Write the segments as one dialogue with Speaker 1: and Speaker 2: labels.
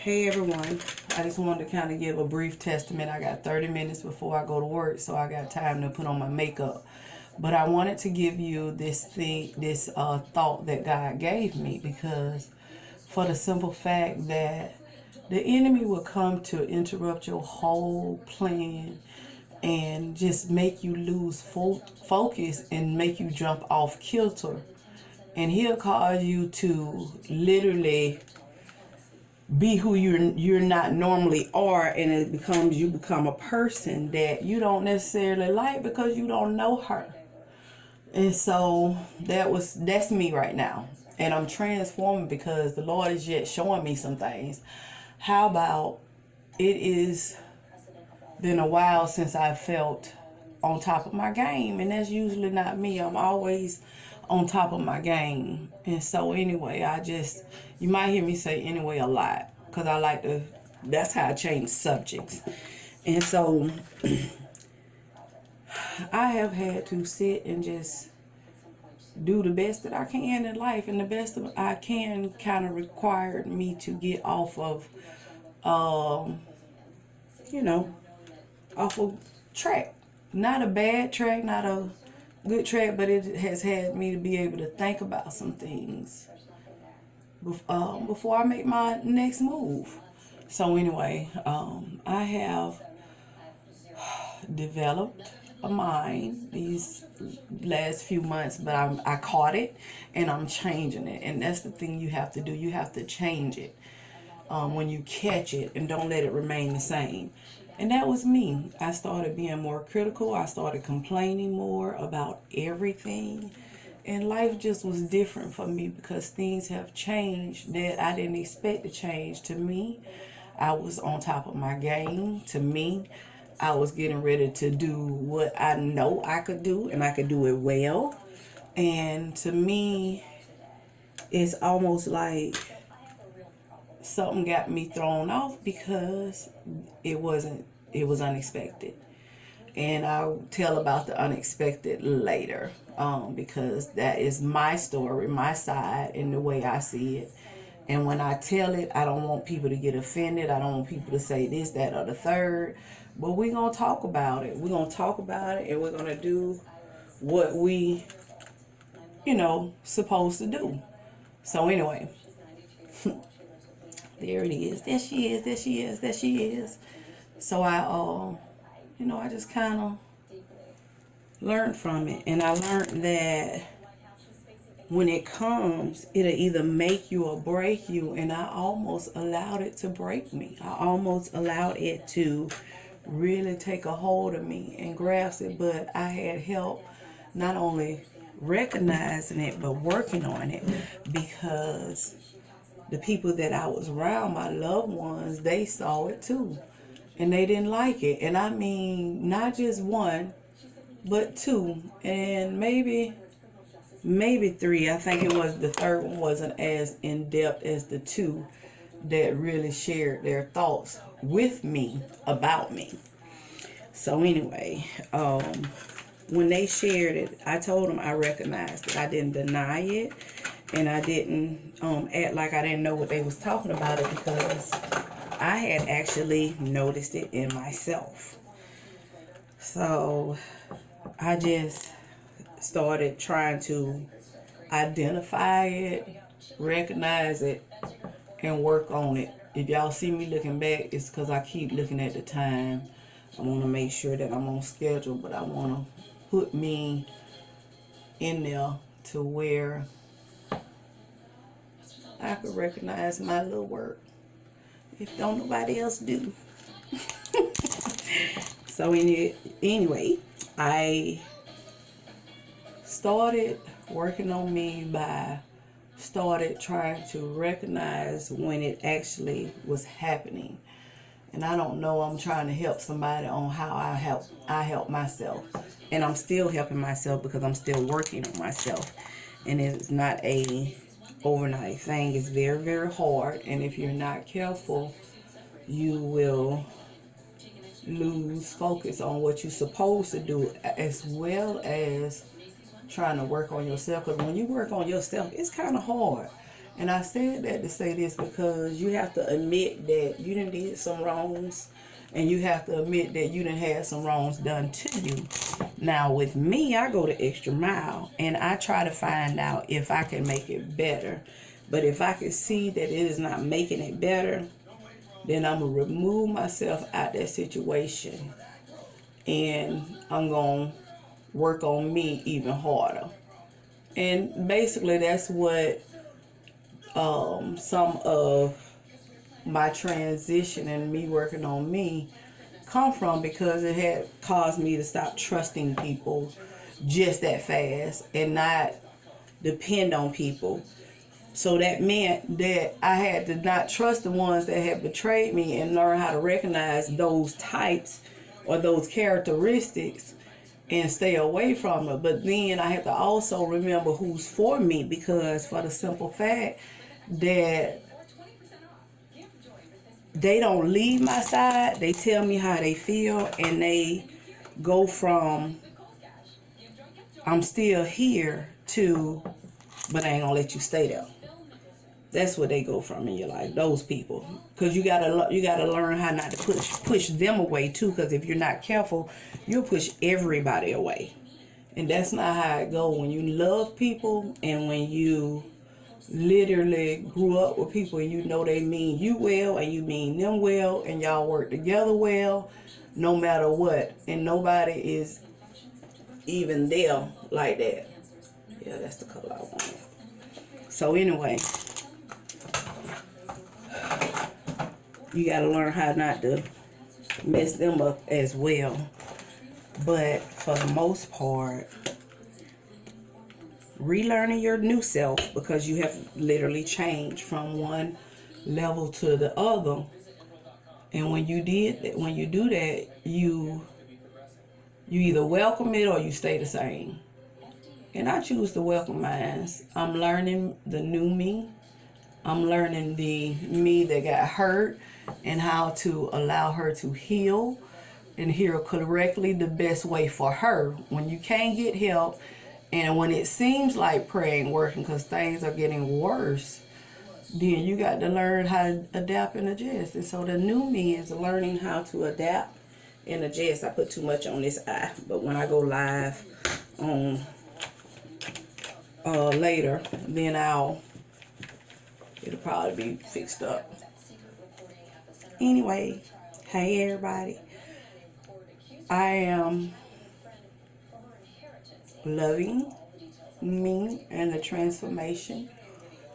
Speaker 1: Hey everyone, I just wanted to kind of give a brief testament. I got 30 minutes before I go to work, so I got time to put on my makeup. But I wanted to give you this thought that God gave me, because for the simple fact that the enemy will come to interrupt your whole plan and just make you lose focus and make you jump off kilter. And he'll cause you to literally be who you're not normally are, and you become a person that you don't necessarily like because you don't know her. And so that's me right now, and I'm transforming because the Lord is yet showing me some things. How about it is been a while since I felt on top of my game, and that's usually not me. I'm always on top of my game. And so anyway, you might hear me say anyway a lot, because I like to, that's how I change subjects. And so I have had to sit and just do the best that I can in life, and the best that I can kind of required me to get off of off of track. Not a bad track, not a good track, but it has had me to be able to think about some things before I make my next move. So anyway, I have developed a mind these last few months, but I caught it and I'm changing it. And that's the thing you have to do. You have to change it when you catch it, and don't let it remain the same. And that was me. I started being more critical. I started complaining more about everything. And life just was different for me because things have changed that I didn't expect to change. To me, I was on top of my game. To me, I was getting ready to do what I know I could do, and I could do it well. And to me, it's almost like something got me thrown off because it was unexpected. And I'll tell about the unexpected later, because that is my story, my side, and the way I see it. And when I tell it, I don't want people to get offended. I don't want people to say this, that, or the third. But we're going to talk about it. We're going to talk about it, and we're going to do what we, supposed to do. So anyway, there it is. There she is. There she is. There she is. So I just kind of learned from it. And I learned that when it comes, it'll either make you or break you. And I almost allowed it to break me. I almost allowed it to really take a hold of me and grasp it. But I had help not only recognizing it, but working on it, because the people that I was around, my loved ones, they saw it too. And they didn't like it. And I mean, not just one, but two, and maybe three. I think it was the third one wasn't as in depth as the two that really shared their thoughts with me about me. So anyway, when they shared it, I told them I recognized it. I didn't deny it, and I didn't act like I didn't know what they was talking about it, because I had actually noticed it in myself. So I just started trying to identify it, recognize it, and work on it. If y'all see me looking back, it's because I keep looking at the time. I want to make sure that I'm on schedule, but I want to put me in there to where I could recognize my little work if don't nobody else do. So anyway, I started working on me started trying to recognize when it actually was happening. And I don't know, I'm trying to help somebody on how I help myself. And I'm still helping myself because I'm still working on myself. And it's not a overnight thing. It's very, very hard. And if you're not careful, you will lose focus on what you're supposed to do, as well as trying to work on yourself. Because when you work on yourself, it's kind of hard. And I said that to say this because you have to admit that you done did some wrongs, and you have to admit that you done had some wrongs done to you. Now with me, I go the extra mile and I try to find out if I can make it better. But if I can see that it is not making it better, then I'm going to remove myself out that situation, and I'm going to work on me even harder. And basically that's what some of my transition and me working on me come from, because it had caused me to stop trusting people just that fast and not depend on people. So that meant that I had to not trust the ones that had betrayed me and learn how to recognize those types or those characteristics and stay away from it. But then I have to also remember who's for me, because for the simple fact that they don't leave my side, they tell me how they feel, and they go from I'm still here to but I ain't gonna let you stay there. That's what they go from in your life, those people. Because you gotta learn how not to push them away too, because if you're not careful, you'll push everybody away. And that's not how it goes when you love people and when you literally grew up with people and you know they mean you well and you mean them well and y'all work together well no matter what. And nobody is even there like that. Yeah, that's the color I want. So anyway, you got to learn how not to mess them up as well. But for the most part, relearning your new self, because you have literally changed from one level to the other. And when you do that, you either welcome it or you stay the same. And I choose to welcome mine. I'm learning the new me. I'm learning the me that got hurt and how to allow her to heal and heal correctly, the best way for her. When you can't get help and when it seems like prayer ain't working because things are getting worse, then you got to learn how to adapt and adjust. And so the new me is learning how to adapt and adjust. I put too much on this eye, but when I go live on later, then it'll probably be fixed up. Anyway, hey everybody, I am loving me and the transformation,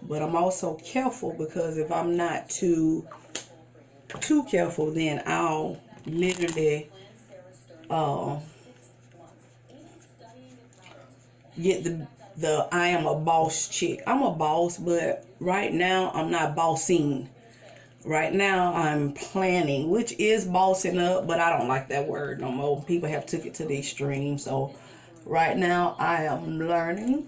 Speaker 1: but I'm also careful, because if I'm not too careful, then I'll literally get the I am a boss chick. I'm a boss, but right now I'm not bossing. Right now I'm planning, which is bossing up, but I don't like that word no more. People have took it to the extreme. So right now I am learning,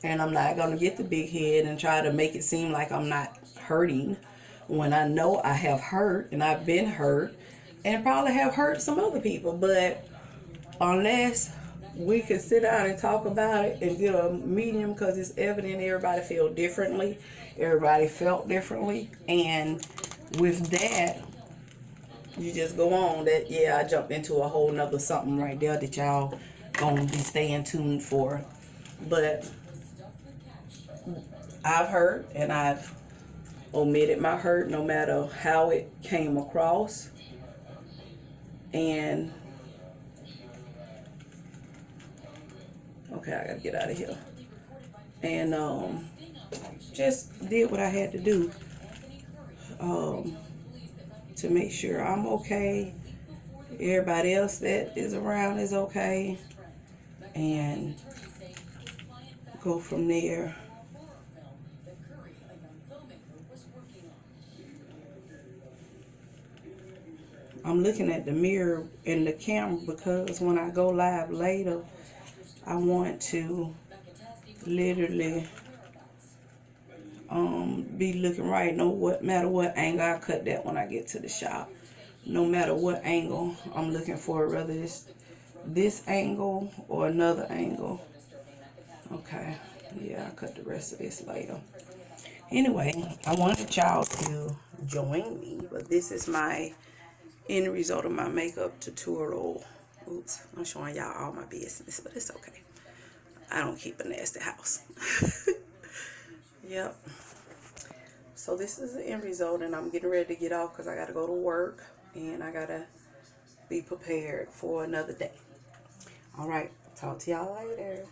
Speaker 1: and I'm not going to get the big head and try to make it seem like I'm not hurting when I know I have hurt, and I've been hurt and probably have hurt some other people. But unless we can sit down and talk about it and get a medium, because it's evident everybody feel differently. Everybody felt differently. And with that, you just go on that, yeah, I jumped into a whole nother something right there that y'all gonna be staying tuned for. But I've hurt, and I've omitted my hurt no matter how it came across. And okay, I gotta get out of here. And just did what I had to do to make sure I'm okay, everybody else that is around is okay, and go from there. I'm looking at the mirror in the camera because when I go live later, I want to literally be looking right. No matter what angle, I cut that when I get to the shop. No matter what angle I'm looking for, whether it's this angle or another angle. Okay, yeah, I'll cut the rest of this later. Anyway, I wanted y'all to join me, but this is my end result of my makeup tutorial. Oops, I'm showing y'all all my business, but it's okay. I don't keep a nasty house. Yep. So this is the end result, and I'm getting ready to get off because I got to go to work and I got to be prepared for another day. All right. Talk to y'all later.